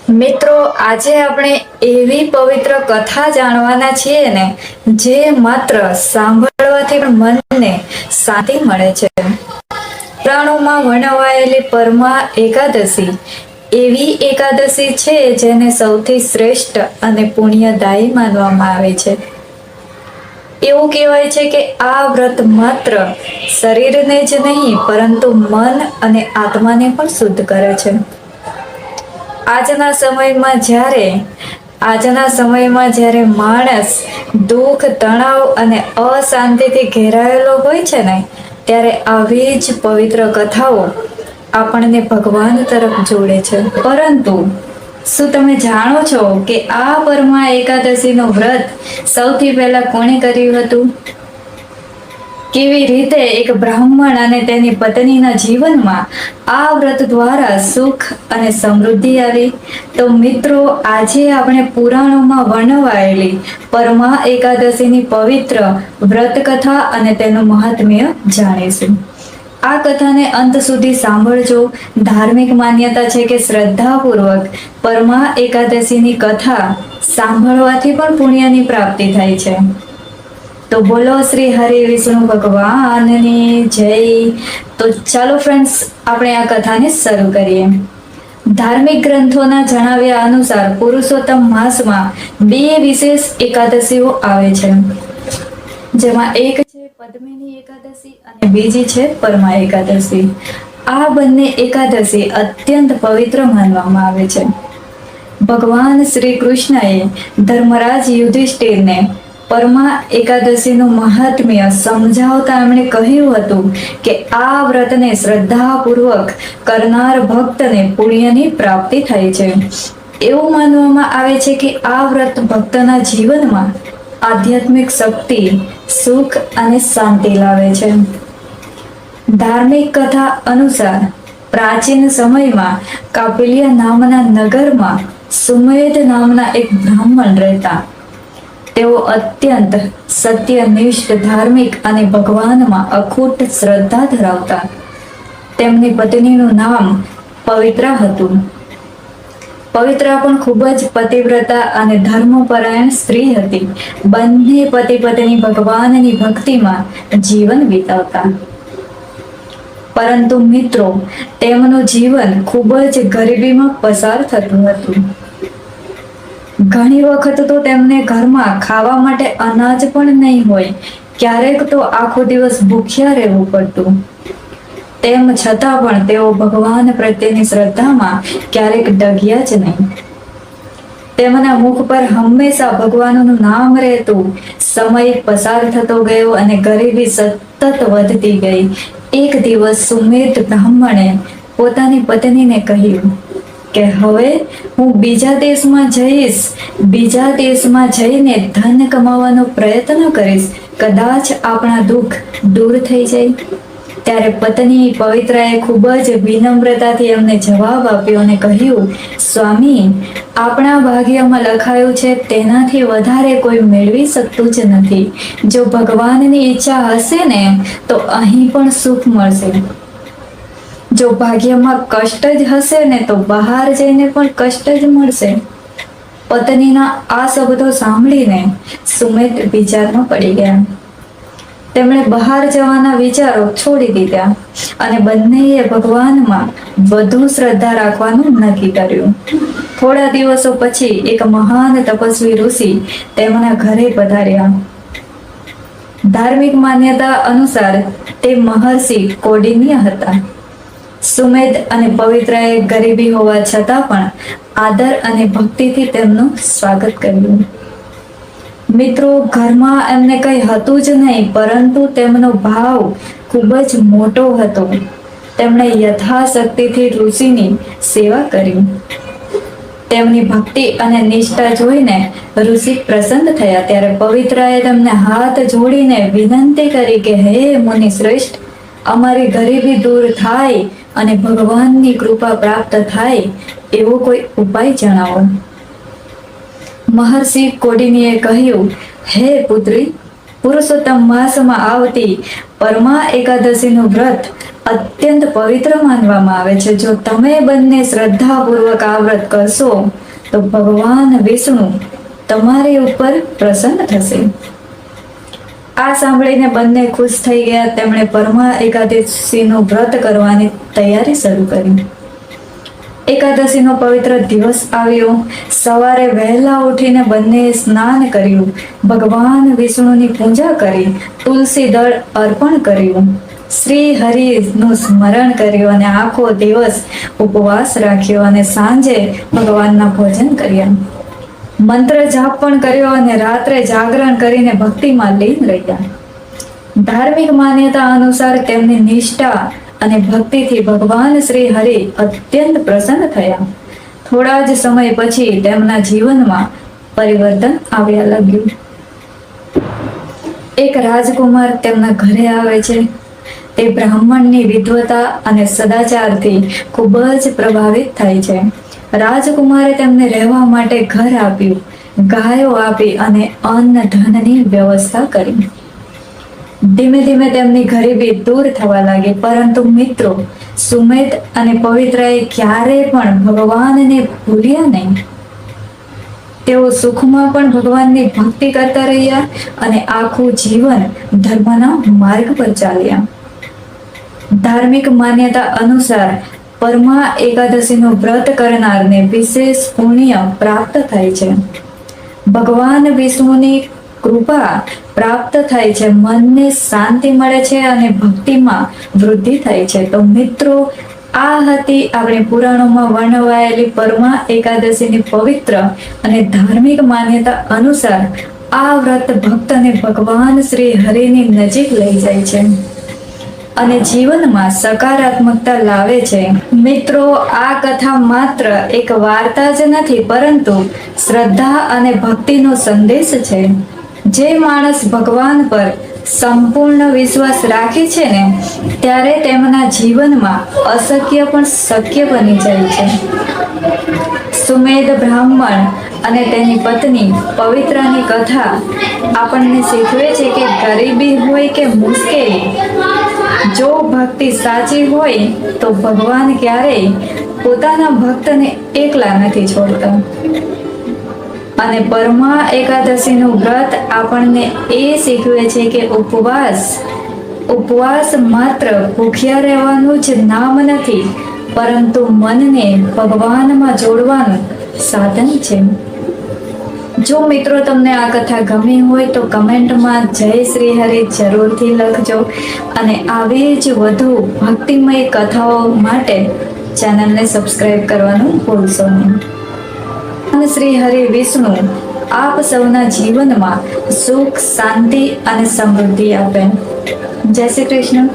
મિત્રો, આજે આપણે એવી પવિત્ર કથા જાણવાના છીએ ને, જે માત્ર સાંભળવાથી પણ મનને શાંતિ મળે છે. પુરાણોમાં વર્ણવાયેલી પરમા એકાદશી એવી એકાદશી છે જેને સૌથી શ્રેષ્ઠ અને પુણ્યદાયી માનવામાં આવે છે. એવું કહેવાય છે કે આ વ્રત માત્ર શરીરને જ નહીં પરંતુ મન અને આત્માને પણ શુદ્ધ કરે છે. આજના સમયમાં જ્યારે માણસ દુઃખ, તણાવ અને અશાંતિથી ઘેરાયેલો હોય છે ને, ત્યારે આવી જ પવિત્ર કથાઓ આપણને ભગવાન તરફ જોડે છે. પરંતુ શું તમે જાણો છો કે આ પરમા એકાદશીનું વ્રત સૌથી પહેલા કોણે કર્યું હતું? કેવી રીતે એક બ્રાહ્મણ અને તેની પત્નીના જીવનમાં આ વ્રત દ્વારા સુખ અને સમૃદ્ધિ આવી? તો મિત્રો, આજે આપણે પુરાણોમાં વર્ણવાયેલી પરમા એકાદશીની પવિત્ર વ્રત કથા અને તેનું મહાત્મ્ય જાણીશું. આ કથાને અંત સુધી સાંભળજો. ધાર્મિક માન્યતા છે કે શ્રદ્ધાપૂર્વક પરમા એકાદશીની કથા સાંભળવાથી પણ પુણ્યની પ્રાપ્તિ થાય છે. તો બોલો શ્રી હરિ વિષ્ણુ ભગવાનની જય. તો ચાલો ફ્રેન્ડ્સ, આપણે આ કથાને શરૂ કરીએ. ધાર્મિક ગ્રંથોના જણાવ્યા અનુસાર પુરુષોત્તમ માસમાં બે વિશેષ એકાદશીઓ આવે છે, જેમાં એક છે પદ્મિની એકાદશી અને બીજી છે પરમા એકાદશી. આ બંને એકાદશી અત્યંત પવિત્ર માનવામાં આવે છે. ભગવાન શ્રી કૃષ્ણએ ધર્મરાજ યુધિષ્ઠિરને પરમા એકાદશીનું મહાત્મ્ય સમજાવતા એમણે કહ્યું હતું કે આ વ્રતને શ્રદ્ધાપૂર્વક કરનાર ભક્તને પુણ્યની પ્રાપ્તિ થાય છે. એવું માનવામાં આવે છે કે આ વ્રત ભક્તના જીવનમાં આધ્યાત્મિક શક્તિ, સુખ અને શાંતિ લાવે છે. ધાર્મિક કથા અનુસાર પ્રાચીન સમયમાં કાપિલિયા નામના નગરમાં સુમેધ નામના એક બ્રાહ્મણ રહેતા. તેઓ અત્યંત સત્યનિષ્ઠ, ધાર્મિક અને ભગવાનમાં અખૂટ શ્રદ્ધા ધરાવતા. તેમની પત્નીનું નામ પવિત્રા હતું. પવિત્રા પણ ખૂબ જ પતિવ્રતા અને ધર્મપરાયણ સ્ત્રી હતી. બંને પતિ પત્ની ભગવાનની ભક્તિમાં જીવન વિતાવતા. પરંતુ મિત્રો, તેમનું જીવન ખૂબ જ ગરીબીમાં પસાર થતું હતું. ઘણી વખત તો તેમને ઘરમાં ખાવા માટે અનાજ પણ નહીં હોય. ક્યારેક તો આખો દિવસ ભૂખ્યા રહેવું પડતું. તેમ છતાં પણ તેઓ ભગવાન પ્રત્યેની શ્રદ્ધામાં ક્યારેક ડગ્યા જ નહીં. તેમના મુખ પર હંમેશા ભગવાનનું નામ રહેતું. સમય પસાર થતો ગયો અને ગરીબી સતત વધતી ગઈ. એક દિવસ સુમેધ બ્રાહ્મણે પોતાની પત્નીને કહ્યું કે હવે હું બીજા દેશમાં જઈને ધન કમાવાનો પ્રયત્ન કરીશ. કદાચ આપણા દુઃખ દૂર થઈ જાય. ત્યારે પત્ની પવિત્રાએ ખૂબ જ વિનમ્રતાથી એમને જવાબ આપ્યો અને કહ્યું, સ્વામી, આપણા ભાગ્યમાં લખાયું છે તેનાથી વધારે કોઈ મેળવી શકતું જ નથી. જો ભગવાનની ઈચ્છા હશે ને તો અહીં પણ સુખ મળશે. જો ભાગ્યમાં કષ્ટ જ હશે ને તો બહાર જઈને પણ કષ્ટ જ મળશે. પત્નીના આ શબ્દો સાંભળીને સુમેધ વિચારમાં પડી ગયા. તેમણે બહાર જવાના વિચારો છોડી દીધા અને બંનેએ ભગવાનમાં વધુ શ્રદ્ધા રાખવાનું નક્કી કર્યું. થોડા દિવસો પછી એક મહાન તપસ્વી ઋષિ તેમના ઘરે પધાર્યા. ધાર્મિક માન્યતા અનુસાર તે મહર્ષિ કૌંડિન્ય હતા. સુમેધ અને પવિત્રાએ ગરીબી હોવા છતાં પણ આદર અને ભક્તિથી તેમનું સ્વાગત કર્યું. મિત્રો, ઘરમાં એમને કંઈ હતું જ નહીં, પરંતુ તેમનો ભાવ ખૂબ જ મોટો હતો. તેમણે યથાશક્તિથી ઋષિની સેવા કરી. તેમની ભક્તિ અને નિષ્ઠા જોઈને ઋષિ પ્રસન્ન થયા. ત્યારે પવિત્રાએ તેમને હાથ જોડીને વિનંતી કરી કે હે મુનિ શ્રેષ્ઠ, અમારી ગરીબી દૂર થાય અને ભગવાનની કૃપા પ્રાપ્ત થાય એવો કોઈ ઉપાય જણાવો. મહર્ષિ કૌંડિન્યએ કહ્યું, હે પુત્રી, પુરુષોત્તમ માસમાં આવતી પરમા એકાદશીનું વ્રત અત્યંત પવિત્ર માનવામાં આવે છે. જો તમે બંને શ્રદ્ધાપૂર્વક આ વ્રત કરશો તો ભગવાન વિષ્ણુ તમારી ઉપર પ્રસન્ન થશે. આ સાંભળીને બંને ખુશ થઈ ગયા. તેમણે પરમા એકાદશીનું વ્રત કરવાની તૈયારી શરૂ કરી. એકાદશીનો પવિત્ર દિવસ આવ્યો. સવારે વહેલા ઉઠીને બંનેએ સ્નાન કર્યું, ભગવાન વિષ્ણુની પૂજા કરી, તુલસી દળ અર્પણ કર્યું, શ્રી હરિનું સ્મરણ કર્યું અને આખો દિવસ ઉપવાસ રાખ્યો અને સાંજે ભગવાનના ભોજન કર્યા. મંત્ર જાપ પણ કર્યો અને રાત્રે જાગરણ કરીને ભક્તિમાં લીન રહ્યા. ધાર્મિક માન્યતા અનુસાર તેમની નિષ્ઠા અને ભક્તિથી ભગવાન શ્રી હરિ અત્યંત પ્રસન્ન થયા. થોડા જ સમય પછી તેમના જીવનમાં પરિવર્તન આવ્યા લાગ્યું. એક રાજકુમાર તેમના ઘરે આવે છે. તે બ્રાહ્મણની વિદ્વતા અને સદાચારથી ખૂબ જ પ્રભાવિત થાય છે. રાજકુમારે તેમને રહેવા માટે ઘર આપ્યું, ગાયો આપી અને અન્ન ધનની વ્યવસ્થા કરી. ધીમે ધીમે તેમની ગરીબી દૂર થવા લાગી. પરંતુ મિત્રો, સુમેધ અને પવિત્રએ ક્યારેય પણ ભગવાનને ભૂલ્યા નહીં. તેઓ સુખમાં પણ ભગવાનની ભક્તિ કરતા રહ્યા અને આખું જીવન ધર્મના માર્ગ પર ચાલ્યા. ધાર્મિક માન્યતા અનુસાર પરમા એકાદશીનું વ્રત કરનારને વિશેષ પુણ્ય પ્રાપ્ત થાય છે. ભગવાન વિષ્ણુની કૃપા પ્રાપ્ત થાય છે, મનને શાંતિ મળે છે અને ભક્તિમાં વૃદ્ધિ થાય છે. તો મિત્રો, આ હતી આપણી પુરાણોમાં વર્ણવાયેલી પરમા એકાદશીની પવિત્ર અને ધાર્મિક માન્યતા અનુસાર આ વ્રત ભક્તને ભગવાન શ્રી હરિની નજીક લઈ જાય છે અને જીવનમાં સકારાત્મકતા લાવે છે. મિત્રો, આ કથા માત્ર એક વાર્તા જ નથી, પરંતુ શ્રદ્ધા અને ભક્તિનો સંદેશ છે. જે માણસ ભગવાન પર સંપૂર્ણ વિશ્વાસ રાખે છે ને, ત્યારે તેમના જીવનમાં અશક્ય પણ શક્ય બની જાય છે. સુમેધ બ્રાહ્મણ અને તેની પત્ની પવિત્રાની કથા આપણને શીખવે છે કે ગરીબી હોય કે મુશ્કેલી, જો ભક્તિ સાચી હોય તો ભગવાન ક્યારેય પોતાના ભક્તને એકલા નથી છોડતા. અને પરમા એકાદશીનું વ્રત આપણને એ શીખવે છે કે ઉપવાસ માત્ર ભૂખ્યા રહેવાનું જ નામ નથી, પરંતુ મનને ભગવાનમાં જોડવાનું સાધન છે. જો મિત્રો તમને આ કથા ગમી હોય તો કમેન્ટમાં જય શ્રી હરિ જરૂરથી લખજો અને આવી જ વધુ ભક્તિમય કથાઓ માટે ચેનલને સબસ્ક્રાઇબ કરવાનું ભૂલશો નહીં. શ્રી હરિ વિષ્ણુ આપ સૌના જીવનમાં સુખ, શાંતિ અને સમૃદ્ધિ આપે. જય શ્રી કૃષ્ણ.